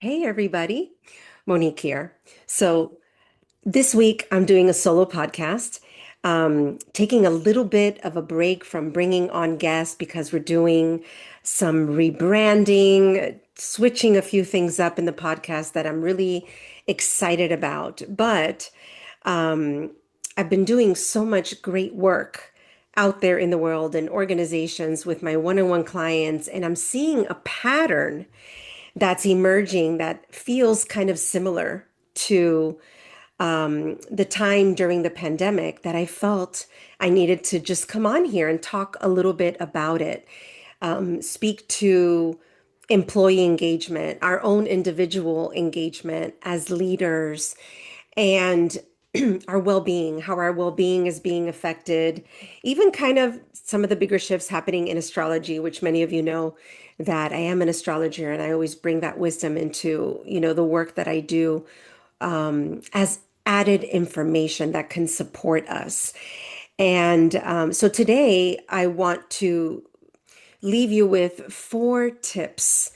Hey everybody, Monique here. So this week I'm doing a solo podcast, taking a little bit of a break from bringing on guests because we're doing some rebranding, switching a few things up in the podcast that I'm really excited about. But um, I've been doing so much great work out there in the world and organizations with my one-on-one clients, and I'm seeing a pattern that's emerging that feels kind of similar to the time during the pandemic that I felt I needed to just come on here and talk a little bit about it, speak to employee engagement, our own individual engagement as leaders, and our well-being, how our well-being is being affected, even kind of some of the bigger shifts happening in astrology, which many of you know that I am an astrologer and I always bring that wisdom into, the work that I do as added information that can support us. And so today I want to leave you with 4 tips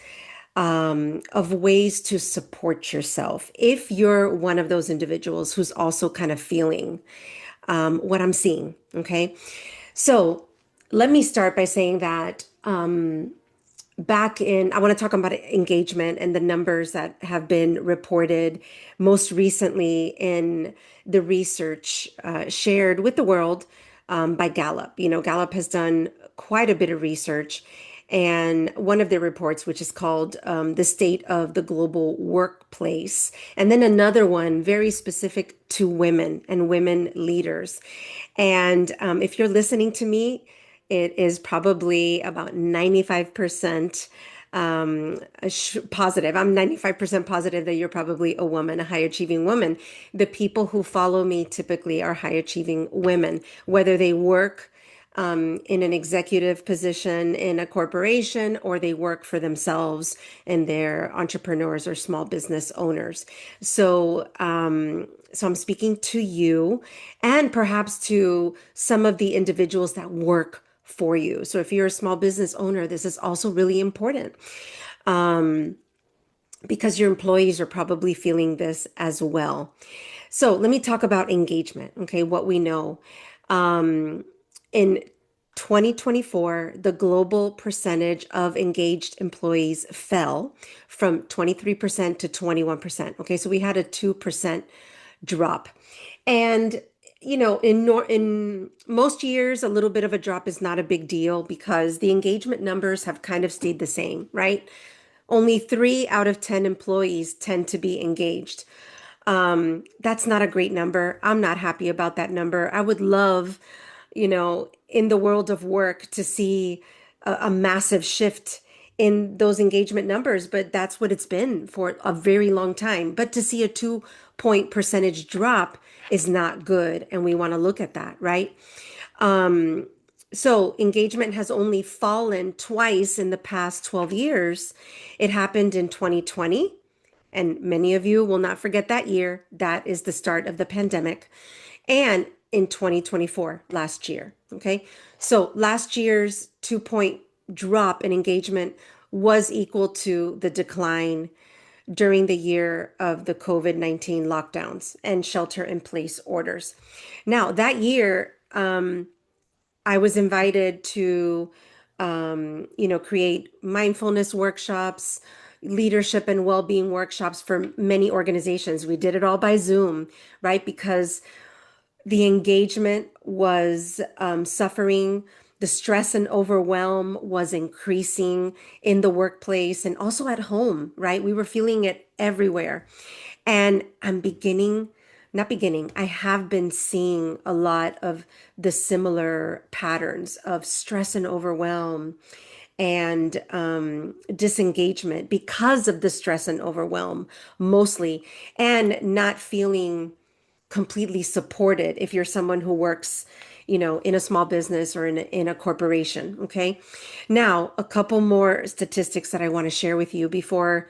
of ways to support yourself if you're one of those individuals who's also kind of feeling what I'm seeing. Okay. So let me start by saying that I want to talk about engagement and the numbers that have been reported most recently in the research shared with the world by Gallup. Gallup has done quite a bit of research, and one of their reports, which is called The State of the Global Workplace, and then another one very specific to women and women leaders. And if you're listening to me, it is probably about 95% positive. I'm 95% positive that you're probably a woman, a high achieving woman. The people who follow me typically are high achieving women, whether they work in an executive position in a corporation or they work for themselves and they're entrepreneurs or small business owners. So I'm speaking to you and perhaps to some of the individuals that work for you. So if you're a small business owner, this is also really important because your employees are probably feeling this as well. So let me talk about engagement. Okay, what we know. In 2024, the global percentage of engaged employees fell from 23% to 21%. Okay, so we had a 2% drop. And in most years, a little bit of a drop is not a big deal because the engagement numbers have kind of stayed the same, right? Only 3 out of 10 employees tend to be engaged. That's not a great number. I'm not happy about that number. I would love, in the world of work to see a massive shift in those engagement numbers, but that's what it's been for a very long time. But to see a 2 point percentage drop is not good. And we want to look at that, right? So engagement has only fallen twice in the past 12 years. It happened in 2020, and many of you will not forget that year. That is the start of the pandemic. And in 2024, last year. Okay. So last year's 2 point drop in engagement was equal to the decline during the year of the COVID-19 lockdowns and shelter in place orders. Now, that year, I was invited to, create mindfulness workshops, leadership and well-being workshops for many organizations. We did it all by Zoom, right? Because the engagement was suffering. The stress and overwhelm was increasing in the workplace and also at home, right? We were feeling it everywhere. And I have been seeing a lot of the similar patterns of stress and overwhelm and disengagement because of the stress and overwhelm mostly, and not feeling completely supported if you're someone who works, in a small business or in a corporation. Okay. Now, a couple more statistics that I want to share with you before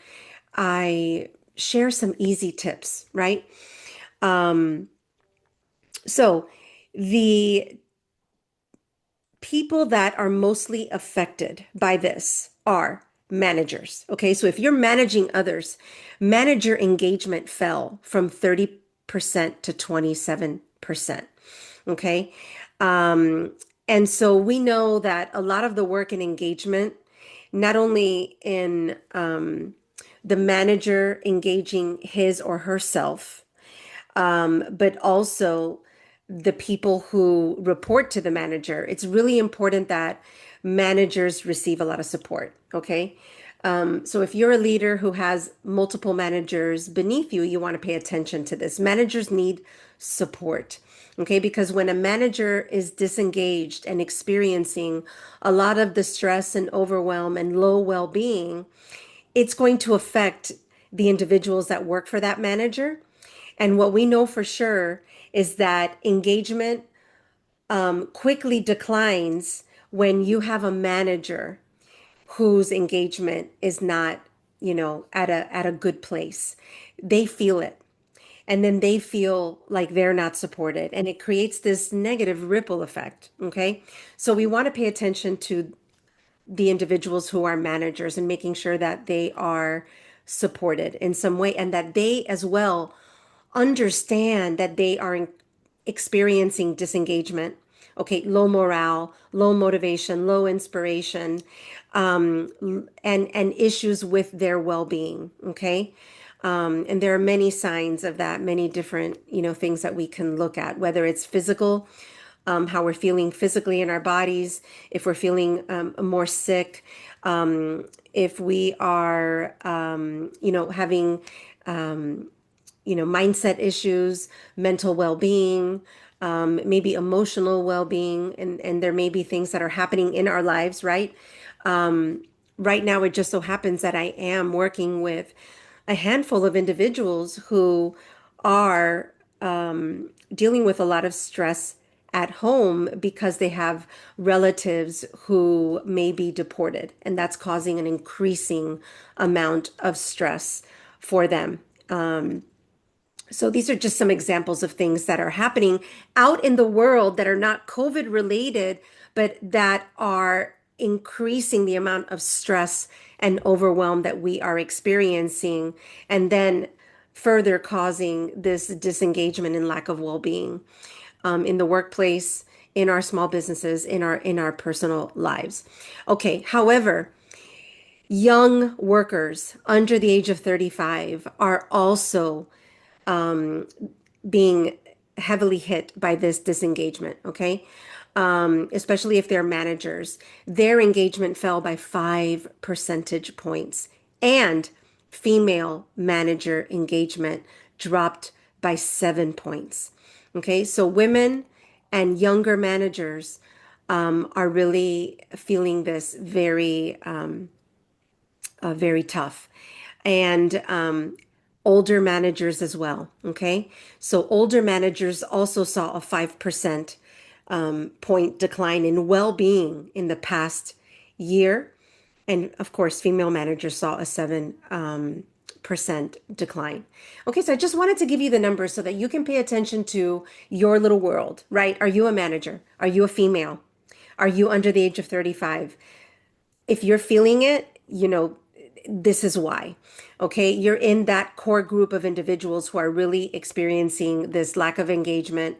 I share some easy tips, right? So the people that are mostly affected by this are managers. Okay, so if you're managing others, manager engagement fell from 30% to 27%. Okay. Um, and so we know that a lot of the work in engagement, not only in the manager engaging his or herself, but also the people who report to the manager. It's really important that managers receive a lot of support. Okay. So if you're a leader who has multiple managers beneath you, you want to pay attention to this. Managers need support. Okay. Because when a manager is disengaged and experiencing a lot of the stress and overwhelm and low well being, it's going to affect the individuals that work for that manager. And what we know for sure is that engagement quickly declines when you have a manager whose engagement is not, at a good place. They feel it. And then they feel like they're not supported. And it creates this negative ripple effect. Okay. So we want to pay attention to the individuals who are managers and making sure that they are supported in some way and that they as well understand that they are experiencing disengagement. Okay, low morale, low motivation, low inspiration, and issues with their well-being. Okay, and there are many signs of that, many different things that we can look at, whether it's physical, how we're feeling physically in our bodies, if we're feeling more sick, if we are, having mindset issues, mental well-being, maybe emotional well-being, and there may be things that are happening in our lives, right? Right now, it just so happens that I am working with a handful of individuals who are dealing with a lot of stress at home because they have relatives who may be deported, and that's causing an increasing amount of stress for them. So these are just some examples of things that are happening out in the world that are not COVID related, but that are increasing the amount of stress and overwhelm that we are experiencing, and then further causing this disengagement and lack of well-being in the workplace, in our small businesses, in our personal lives. Okay, however, young workers under the age of 35 are also being heavily hit by this disengagement, okay? Especially if they're managers. Their engagement fell by 5 percentage points, and female manager engagement dropped by 7 points. Okay, so women and younger managers are really feeling this very tough. And older managers as well. Okay. So older managers also saw a 5% point decline in well being in the past year. And of course, female managers saw a 7% decline. Okay, so I just wanted to give you the numbers so that you can pay attention to your little world, right? Are you a manager? Are you a female? Are you under the age of 35? If you're feeling it, this is why. Okay, you're in that core group of individuals who are really experiencing this lack of engagement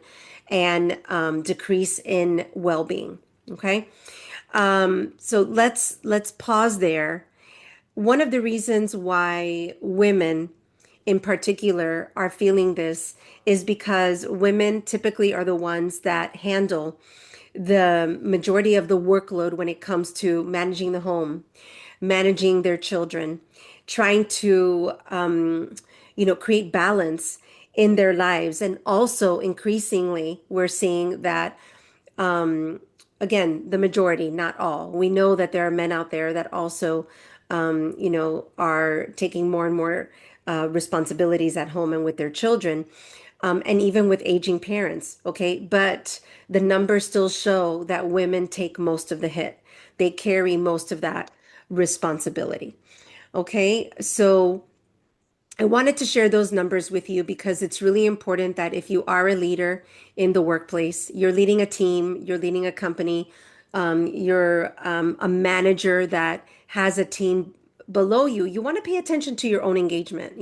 and decrease in well-being. Okay, so let's pause there. One of the reasons why women in particular are feeling this is because women typically are the ones that handle the majority of the workload when it comes to managing the home, managing their children, trying to, create balance in their lives. And also, increasingly, we're seeing that, again, the majority, not all. We know that there are men out there that also, are taking more and more responsibilities at home and with their children, and even with aging parents. Okay. But the numbers still show that women take most of the hit, they carry most of that responsibility. Okay. So I wanted to share those numbers with you because it's really important that if you are a leader in the workplace, you're leading a team, you're leading a company, you're a manager that has a team below you, you want to pay attention to your own engagement,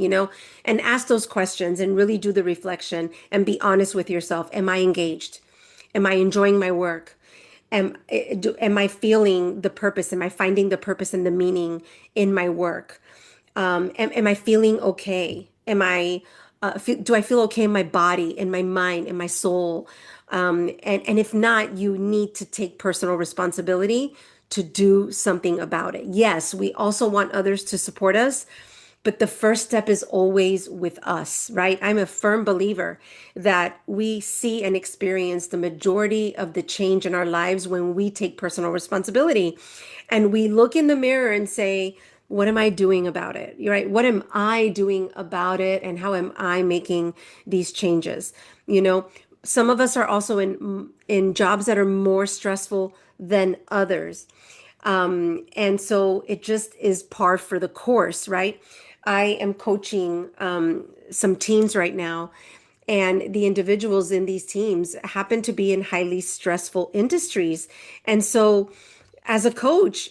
and ask those questions and really do the reflection and be honest with yourself. Am I engaged? Am I enjoying my work? Am I feeling the purpose? Am I finding the purpose and the meaning in my work? Am I feeling okay? Do I feel okay in my body, in my mind, in my soul? And if not, you need to take personal responsibility to do something about it. Yes, we also want others to support us, but the first step is always with us, right? I'm a firm believer that we see and experience the majority of the change in our lives when we take personal responsibility and we look in the mirror and say, what am I doing about it? You're right. What am I doing about it? And how am I making these changes? You know, some of us are also in jobs that are more stressful than others. And so it just is par for the course, right? I am coaching some teams right now, and the individuals in these teams happen to be in highly stressful industries. And so as a coach,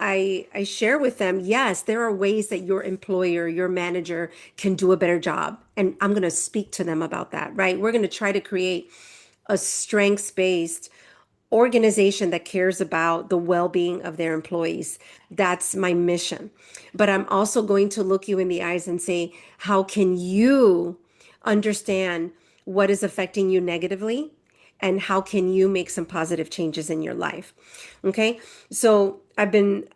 I share with them, yes, there are ways that your employer, your manager can do a better job. And I'm going to speak to them about that, right? We're going to try to create a strengths-based organization that cares about the well-being of their employees. That's my mission. But I'm also going to look you in the eyes and say, how can you understand what is affecting you negatively? And how can you make some positive changes in your life? Okay. So I've been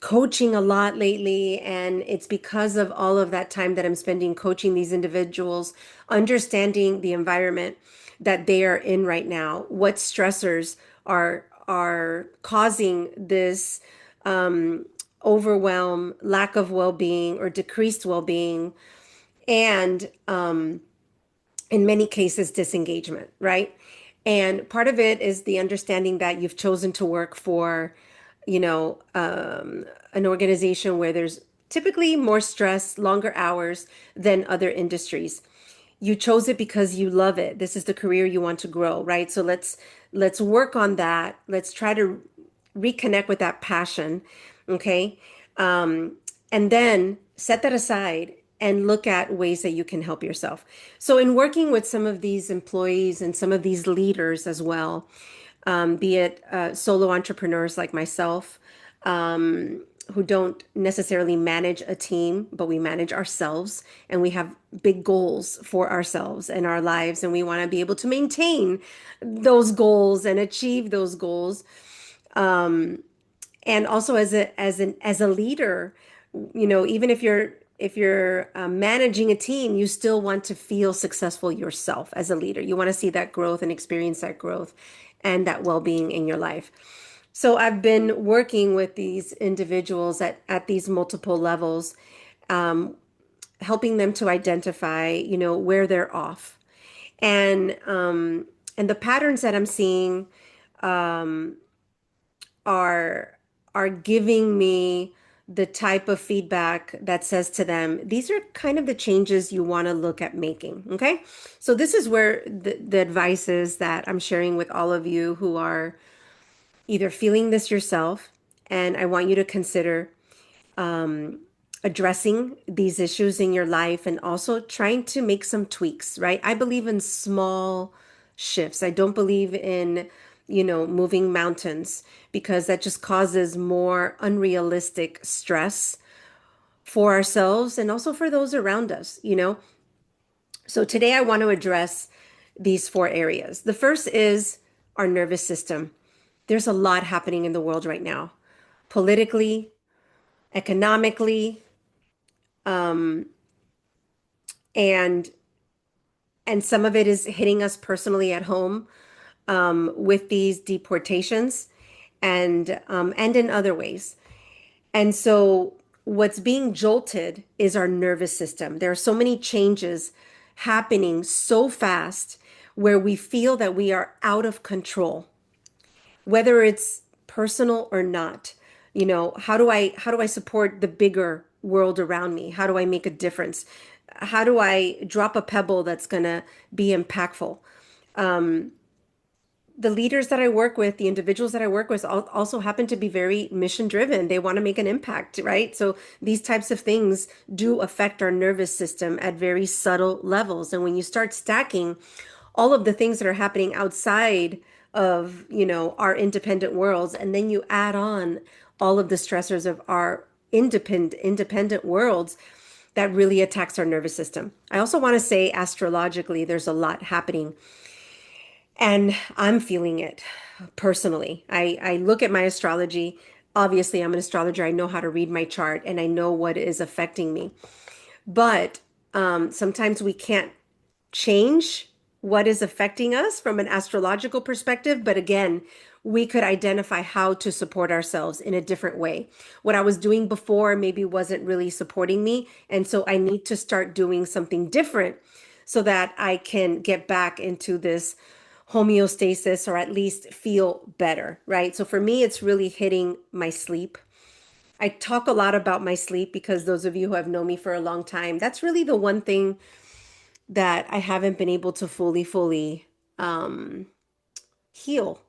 coaching a lot lately, and it's because of all of that time that I'm spending coaching these individuals, understanding the environment that they are in right now, what stressors are causing this overwhelm, lack of well-being, or decreased well-being, and in many cases, disengagement, right? And part of it is the understanding that you've chosen to work for, an organization where there's typically more stress, longer hours than other industries. You chose it because you love it. This is the career you want to grow, right? So let's work on that. Let's try to reconnect with that passion, okay? And then set that aside and look at ways that you can help yourself. So in working with some of these employees and some of these leaders as well, be it solo entrepreneurs like myself, who don't necessarily manage a team, but we manage ourselves and we have big goals for ourselves and our lives. And we want to be able to maintain those goals and achieve those goals. And also as a leader, even if you're managing a team, you still want to feel successful yourself as a leader. You want to see that growth and experience that growth and that well-being in your life. So I've been working with these individuals at these multiple levels, helping them to identify, where they're off. And the patterns that I'm seeing are are giving me the type of feedback that says to them, these are kind of the changes you want to look at making. Okay. So this is where the advice is that I'm sharing with all of you who are either feeling this yourself, and I want you to consider addressing these issues in your life and also trying to make some tweaks, right? I believe in small shifts. I don't believe in, moving mountains, because that just causes more unrealistic stress for ourselves and also for those around us. So today I want to address these four areas. The first is our nervous system. There's a lot happening in the world right now, politically, economically, and some of it is hitting us personally at home, with these deportations, and in other ways. And so what's being jolted is our nervous system. There are so many changes happening so fast where we feel that we are out of control, whether it's personal or not. How do I support the bigger world around me? How do I make a difference? How do I drop a pebble that's going to be impactful? the leaders that I work with, the individuals that I work with also happen to be very mission driven. They want to make an impact, right? So these types of things do affect our nervous system at very subtle levels. And when you start stacking all of the things that are happening outside of, our independent worlds, and then you add on all of the stressors of our independent worlds, that really attacks our nervous system. I also want to say astrologically, there's a lot happening and I'm feeling it personally. I look at my astrology. Obviously, I'm an astrologer. I know how to read my chart and I know what is affecting me. But sometimes we can't change what is affecting us from an astrological perspective. But again, we could identify how to support ourselves in a different way. What I was doing before maybe wasn't really supporting me. And so I need to start doing something different so that I can get back into this homeostasis or at least feel better, right? So for me, it's really hitting my sleep. I talk a lot about my sleep because those of you who have known me for a long time, that's really the one thing that I haven't been able to fully heal.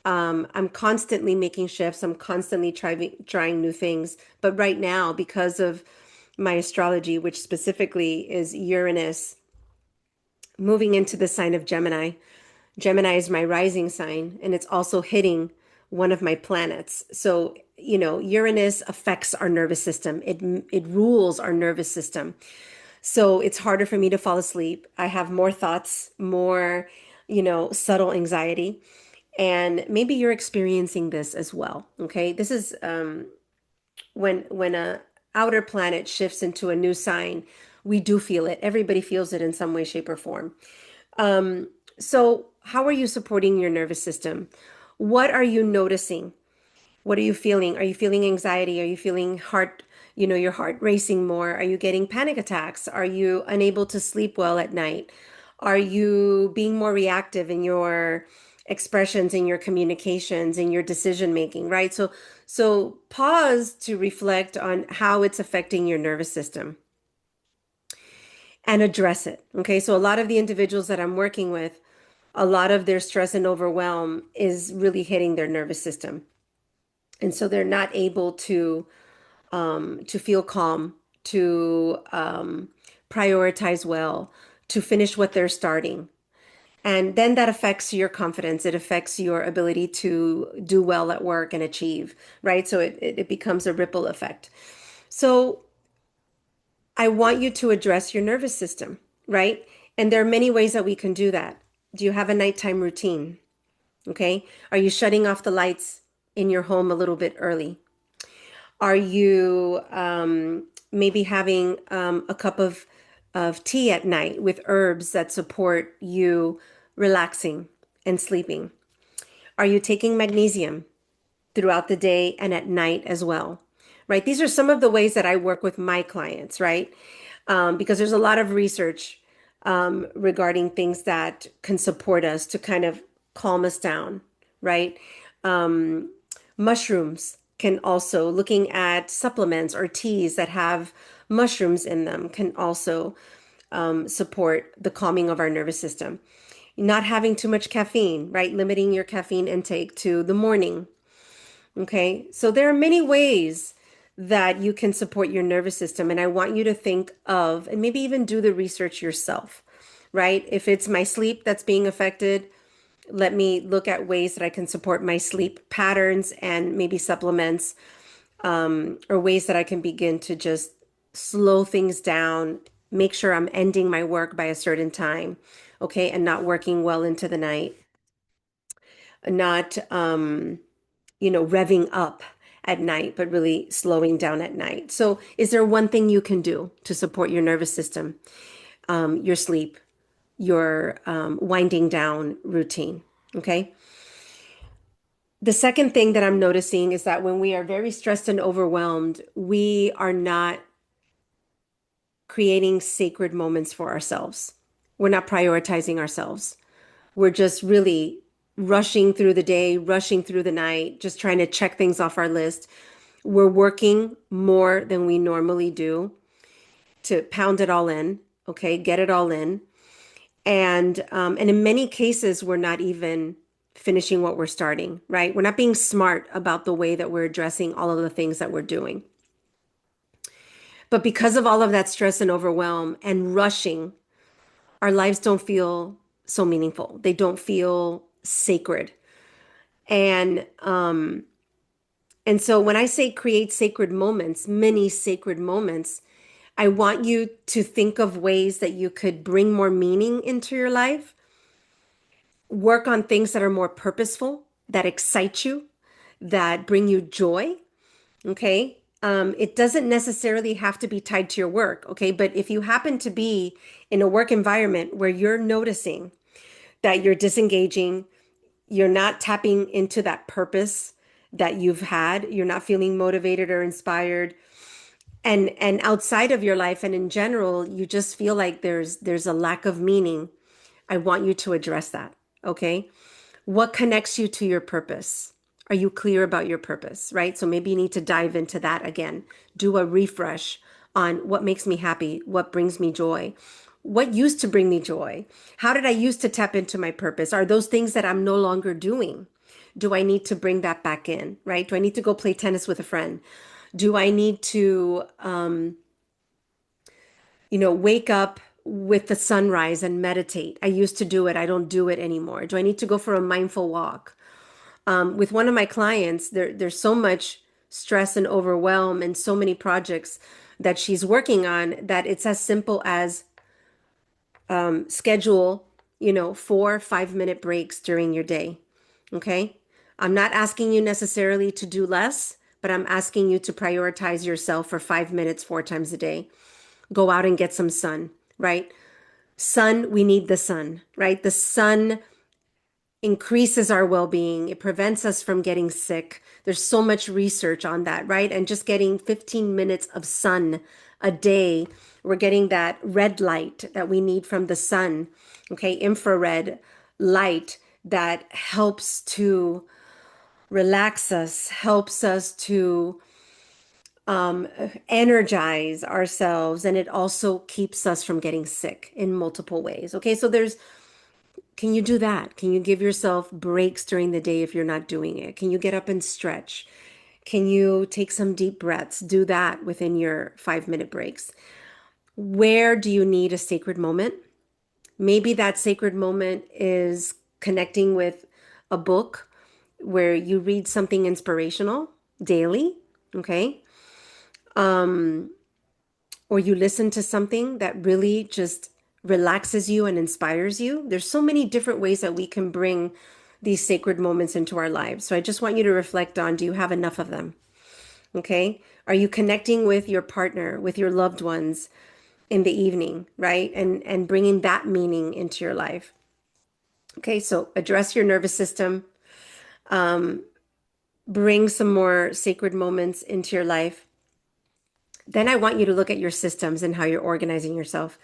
I'm constantly making shifts. I'm constantly trying new things. But right now, because of my astrology, which specifically is Uranus moving into the sign of Gemini, Gemini is my rising sign, and it's also hitting one of my planets. So, Uranus affects our nervous system. It rules our nervous system. So it's harder for me to fall asleep. I have more thoughts, more, subtle anxiety. And maybe you're experiencing this as well. Okay. This is when a outer planet shifts into a new sign, we do feel it. Everybody feels it in some way, shape, or form. So how are you supporting your nervous system? What are you noticing? What are you feeling? Are you feeling anxiety? Are you feeling your heart racing more? Are you getting panic attacks? Are you unable to sleep well at night? Are you being more reactive in your expressions, in your communications, in your decision making, right? So pause to reflect on how it's affecting your nervous system and address it. Okay. So a lot of the individuals that I'm working with, a lot of their stress and overwhelm is really hitting their nervous system. And so they're not able to feel calm, to prioritize well, to finish what they're starting. And then that affects your confidence. It affects your ability to do well at work and achieve, right? So it becomes a ripple effect. So I want you to address your nervous system, right? And there are many ways that we can do that. Do you have a nighttime routine? Okay. Are you shutting off the lights in your home a little bit early? Are you maybe having a cup of tea at night with herbs that support you relaxing and sleeping? Are you taking magnesium throughout the day and at night as well? Right? These are some of the ways that I work with my clients, right? Because there's a lot of research regarding things that can support us to kind of calm us down, right? Mushrooms can also, looking at supplements or teas that have mushrooms in them, can also support the calming of our nervous system. Not having too much caffeine, right? Limiting your caffeine intake to the morning. Okay. So there are many ways that you can support your nervous system. And I want you to think of, and maybe even do the research yourself, right? If it's my sleep that's being affected, let me look at ways that I can support my sleep patterns and maybe supplements, or ways that I can begin to just slow things down, make sure I'm ending my work by a certain time, okay, and not working well into the night, not, revving up at night, but really slowing down at night. So, is there one thing you can do to support your nervous system, your sleep, your winding down routine? Okay. The second thing that I'm noticing is that when we are very stressed and overwhelmed, we are not creating sacred moments for ourselves. We're not prioritizing ourselves. We're just really rushing through the day, rushing through the night, just trying to check things off our list. We're working more than we normally do to pound it all in, okay, get it all in. And in many cases, we're not even finishing what we're starting, right? We're not being smart about the way that we're addressing all of the things that we're doing. But because of all of that stress and overwhelm and rushing, our lives don't feel so meaningful. They don't feel sacred. And and so when I say create sacred moments, many sacred moments, I want you to think of ways that you could bring more meaning into your life, work on things that are more purposeful, that excite you, that bring you joy. Okay. It doesn't necessarily have to be tied to your work. Okay. But if you happen to be in a work environment where you're noticing that you're disengaging, you're not tapping into that purpose that you've had, you're not feeling motivated or inspired, and outside of your life and in general, you just feel like there's a lack of meaning, I want you to address that. Okay. What connects you to your purpose? Are you clear about your purpose, right? So maybe you need to dive into that again. Do a refresh on what makes me happy, what brings me joy, what used to bring me joy. How did I used to tap into my purpose? Are those things that I'm no longer doing? Do I need to bring that back in, right? Do I need to go play tennis with a friend? Do I need to, wake up with the sunrise and meditate? I used to do it. I don't do it anymore. Do I need to go for a mindful walk? With one of my clients, there's so much stress and overwhelm and so many projects that she's working on that it's as simple as schedule, 4 5-minute breaks during your day. Okay. I'm not asking you necessarily to do less, but I'm asking you to prioritize yourself for 5 minutes 4 times a day. Go out and get some sun, right? Sun, we need the sun, right? The sun increases our well-being. It prevents us from getting sick. There's so much research on that, right? And just getting 15 minutes of sun a day, we're getting that red light that we need from the sun, okay? Infrared light that helps to relax us, helps us to energize ourselves, and it also keeps us from getting sick in multiple ways. Okay, so can you do that? Can you give yourself breaks during the day if you're not doing it? Can you get up and stretch? Can you take some deep breaths? Do that within your 5-minute breaks. Where do you need a sacred moment? Maybe that sacred moment is connecting with a book where you read something inspirational daily, okay? Or you listen to something that really just relaxes you and inspires you. There's so many different ways that we can bring these sacred moments into our lives. So I just want you to reflect on, do you have enough of them? Okay. Are you connecting with your partner, with your loved ones in the evening, right? And bringing that meaning into your life. Okay. So address your nervous system, bring some more sacred moments into your life. Then I want you to look at your systems and how you're organizing yourself.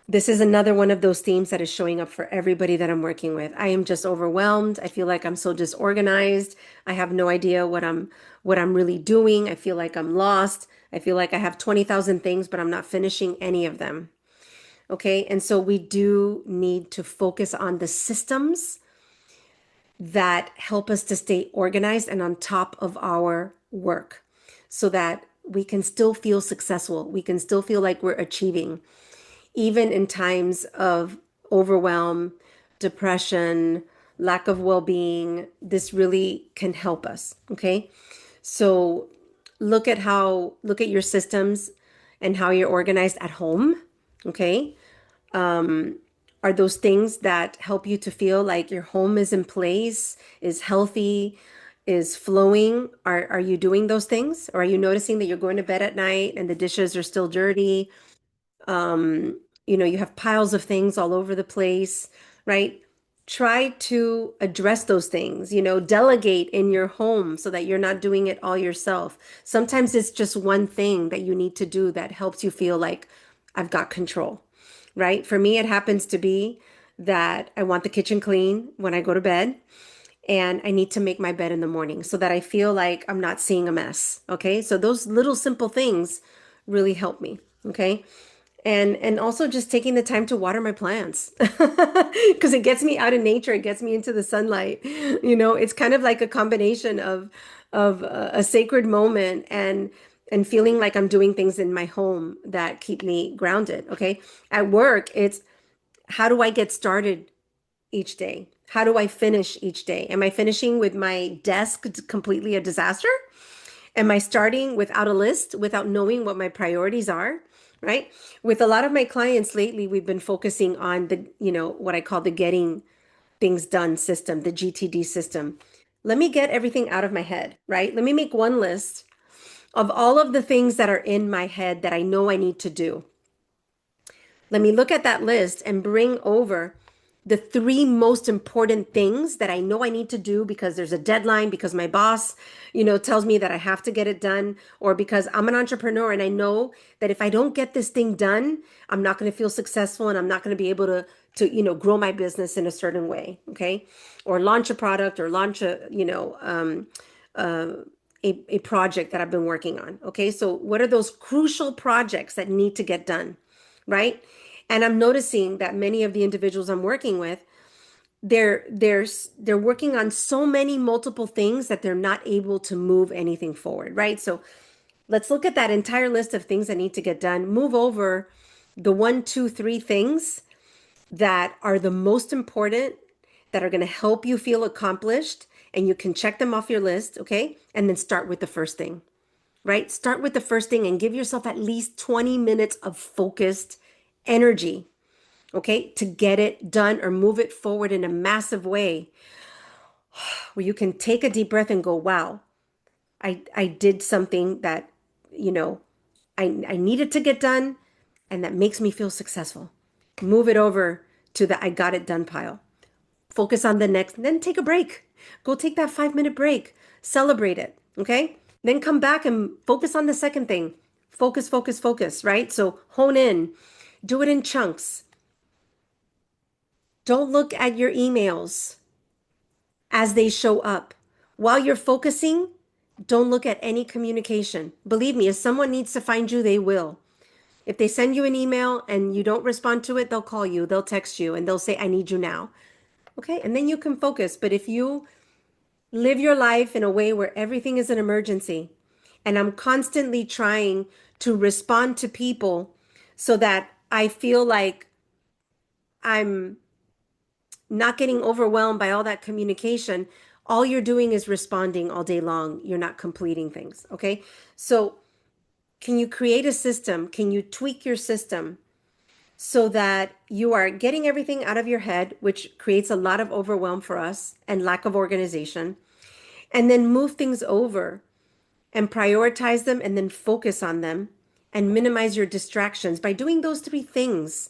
This is another one of those themes that is showing up for everybody that I'm working with. I am just overwhelmed. I feel like I'm so disorganized. I have no idea what I'm really doing. I feel like I'm lost. I feel like I have 20,000 things, but I'm not finishing any of them. Okay? And so we do need to focus on the systems that help us to stay organized and on top of our work so that we can still feel successful. We can still feel like we're achieving even in times of overwhelm, depression, lack of well-being. This really can help us. Okay. So look at your systems and how you're organized at home. Okay. Are those things that help you to feel like your home is in place, is healthy, is flowing? Are you doing those things? Or are you noticing that you're going to bed at night and the dishes are still dirty? You have piles of things all over the place, right? Try to address those things, delegate in your home so that you're not doing it all yourself. Sometimes it's just one thing that you need to do that helps you feel like I've got control, right? For me, it happens to be that I want the kitchen clean when I go to bed, and I need to make my bed in the morning so that I feel like I'm not seeing a mess. Okay. So those little simple things really help me. Okay. And also just taking the time to water my plants because it gets me out in nature, it gets me into the sunlight. It's kind of like a combination of a sacred moment and feeling like I'm doing things in my home that keep me grounded. Okay. At work, it's how do I get started each day? How do I finish each day? Am I finishing with my desk completely a disaster? Am I starting without a list, without knowing what my priorities are? Right? With a lot of my clients lately, we've been focusing on what I call the getting things done system, the GTD system. Let me get everything out of my head, right? Let me make one list of all of the things that are in my head that I know I need to do. Let me look at that list and bring over the three most important things that I know I need to do because there's a deadline, because my boss, tells me that I have to get it done, or because I'm an entrepreneur and I know that if I don't get this thing done, I'm not going to feel successful and I'm not going to be able to grow my business in a certain way. Okay. Or launch a product or launch uh, a project that I've been working on. Okay. So what are those crucial projects that need to get done? Right. And I'm noticing that many of the individuals I'm working with, they're working on so many multiple things that they're not able to move anything forward, right? So let's look at that entire list of things that need to get done. Move over the one, two, three things that are the most important, that are going to help you feel accomplished, and you can check them off your list, okay? And then start with the first thing, right? Start with the first thing and give yourself at least 20 minutes of focused energy, okay, to get it done or move it forward in a massive way where you can take a deep breath and go, wow, I did something that, you know, I needed to get done and that makes me feel successful. Move it over to the I got it done pile. Focus on the next, then take a break. Go take that 5-minute break. Celebrate it, okay? Then come back and focus on the second thing. Focus, focus, focus, right? So hone in, do it in chunks. Don't look at your emails as they show up. While you're focusing, don't look at any communication. Believe me, if someone needs to find you, they will. If they send you an email and you don't respond to it, they'll call you, they'll text you, and they'll say, I need you now. Okay, and then you can focus. But if you live your life in a way where everything is an emergency, and I'm constantly trying to respond to people so that I feel like I'm not getting overwhelmed by all that communication, all you're doing is responding all day long. You're not completing things. Okay. So, can you create a system? Can you tweak your system so that you are getting everything out of your head, which creates a lot of overwhelm for us and lack of organization, and then move things over and prioritize them and then focus on them and minimize your distractions? By doing those three things,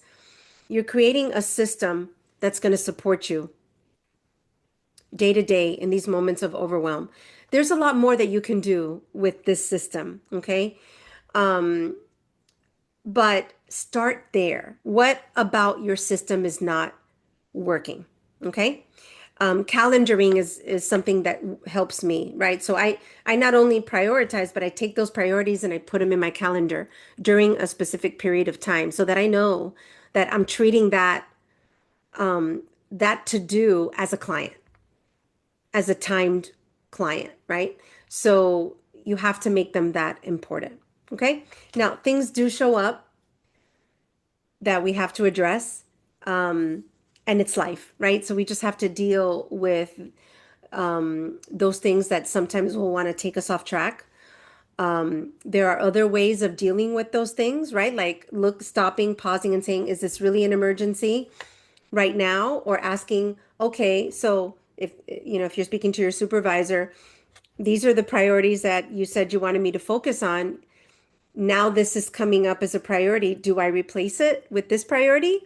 you're creating a system that's going to support you day to day in these moments of overwhelm. There's a lot more that you can do with this system, okay? But start there. What about your system is not working? Okay. Calendaring is something that helps me, right? So I not only prioritize, but I take those priorities and I put them in my calendar during a specific period of time so that I know that I'm treating that to do as a client, as a timed client, right? So you have to make them that important. Okay. Now, things do show up that we have to address, and it's life, right? So we just have to deal with those things that sometimes will want to take us off track. There are other ways of dealing with those things, right? Like stopping, pausing, and saying, is this really an emergency right now? Or asking, okay, so if you're speaking to your supervisor, these are the priorities that you said you wanted me to focus on. Now this is coming up as a priority. Do I replace it with this priority?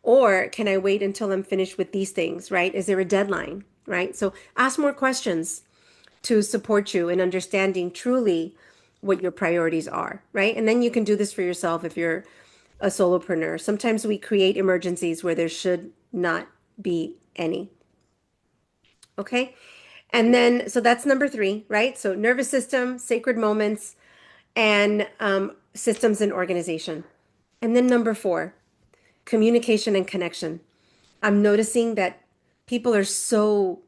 Or can I wait until I'm finished with these things, right? Is there a deadline, right? So ask more questions to support you in understanding truly what your priorities are, right? And then you can do this for yourself if you're a solopreneur. Sometimes we create emergencies where there should not be any. Okay. And then, so that's number 3, right? So nervous system, sacred moments, and systems and organization. And then number four, communication and connection. I'm noticing that people are so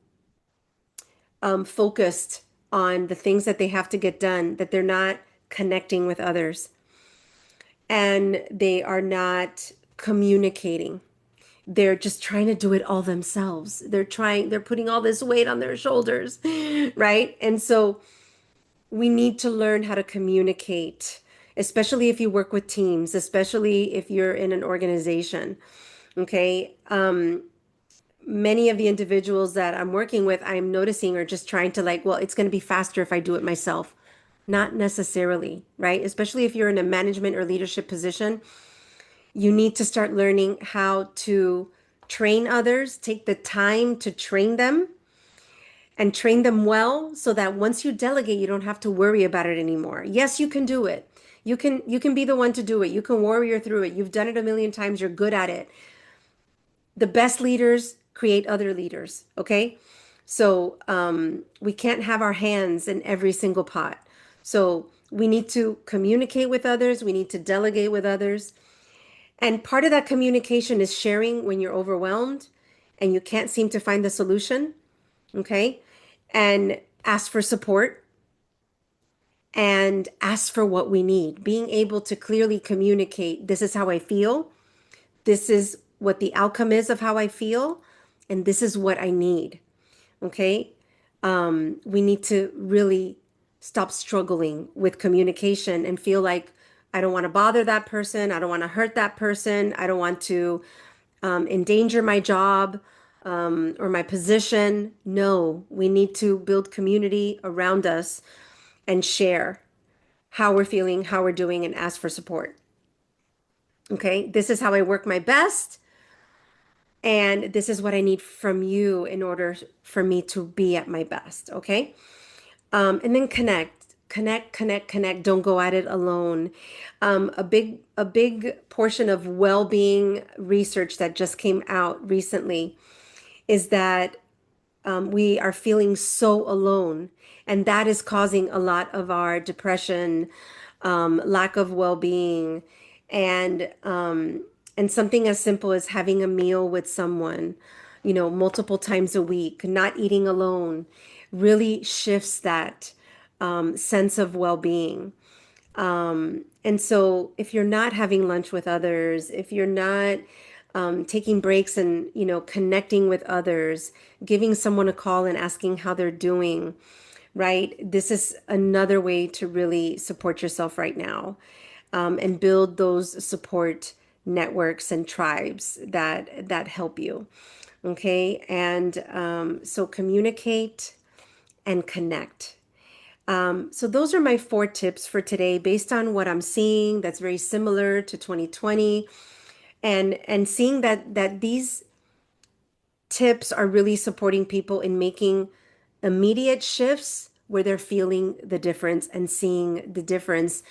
focused on the things that they have to get done that they're not connecting with others and they are not communicating. They're just trying to do it all themselves. They're putting all this weight on their shoulders, right? And so we need to learn how to communicate, especially if you work with teams, especially if you're in an organization. Okay. Many of the individuals that I'm working with, I'm noticing are just trying to like, well, it's going to be faster if I do it myself. Not necessarily, right? Especially if you're in a management or leadership position, you need to start learning how to train others, take the time to train them and train them well so that once you delegate, you don't have to worry about it anymore. Yes, you can do it. You can be the one to do it. You can warrior through it. You've done it a million times. You're good at it. The best leaders create other leaders, okay? So we can't have our hands in every single pot. So we need to communicate with others. We need to delegate with others. And part of that communication is sharing when you're overwhelmed and you can't seem to find the solution, okay? And ask for support and ask for what we need. Being able to clearly communicate, this is how I feel. This is what the outcome is of how I feel. And this is what I need. Okay. We need to really stop struggling with communication and feel like I don't want to bother that person. I don't want to hurt that person. I don't want to endanger my job or my position. No, we need to build community around us and share how we're feeling, how we're doing, and ask for support. Okay. This is how I work my best. And this is what I need from you in order for me to be at my best. Okay. And then connect. Don't go at it alone. A big portion of well-being research that just came out recently is that we are feeling so alone, and that is causing a lot of our depression, lack of well-being, and something as simple as having a meal with someone, multiple times a week, not eating alone, really shifts that sense of well-being. And so if you're not having lunch with others, if you're not taking breaks and, connecting with others, giving someone a call and asking how they're doing, right? This is another way to really support yourself right now, and build those support networks and tribes that help you. Okay. And so communicate and connect. So those are my four tips for today based on what I'm seeing that's very similar to 2020, and seeing that these tips are really supporting people in making immediate shifts where they're feeling the difference and seeing the difference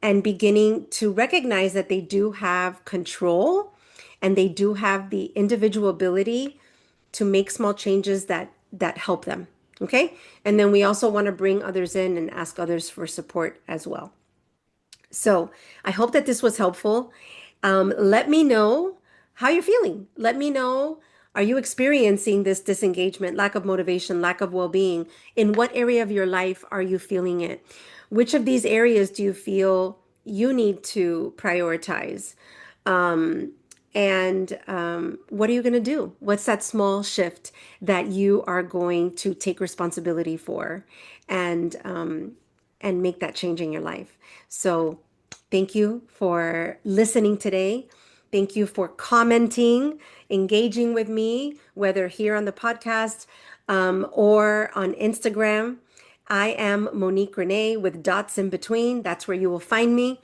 and beginning to recognize that they do have control and they do have the individual ability to make small changes that help them. Okay. And then we also want to bring others in and ask others for support as well. So I hope that this was helpful. Let me know how you're feeling. Let me know, are you experiencing this disengagement, lack of motivation, lack of well-being? In what area of your life are you feeling it? Which of these areas do you feel you need to prioritize? And what are you going to do? What's that small shift that you are going to take responsibility for and make that change in your life? So thank you for listening today. Thank you for commenting, engaging with me, whether here on the podcast or on Instagram. I am Monique Renee with dots in between. That's where you will find me.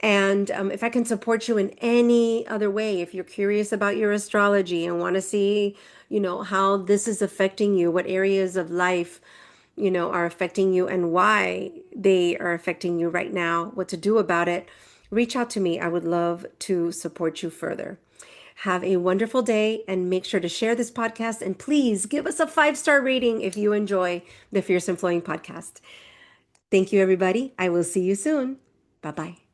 And if I can support you in any other way, if you're curious about your astrology and want to see, how this is affecting you, what areas of life, are affecting you and why they are affecting you right now, what to do about it, reach out to me. I would love to support you further. Have a wonderful day and make sure to share this podcast and please give us a 5-star rating if you enjoy the Fierce and Flowing podcast. Thank you, everybody. I will see you soon. Bye bye.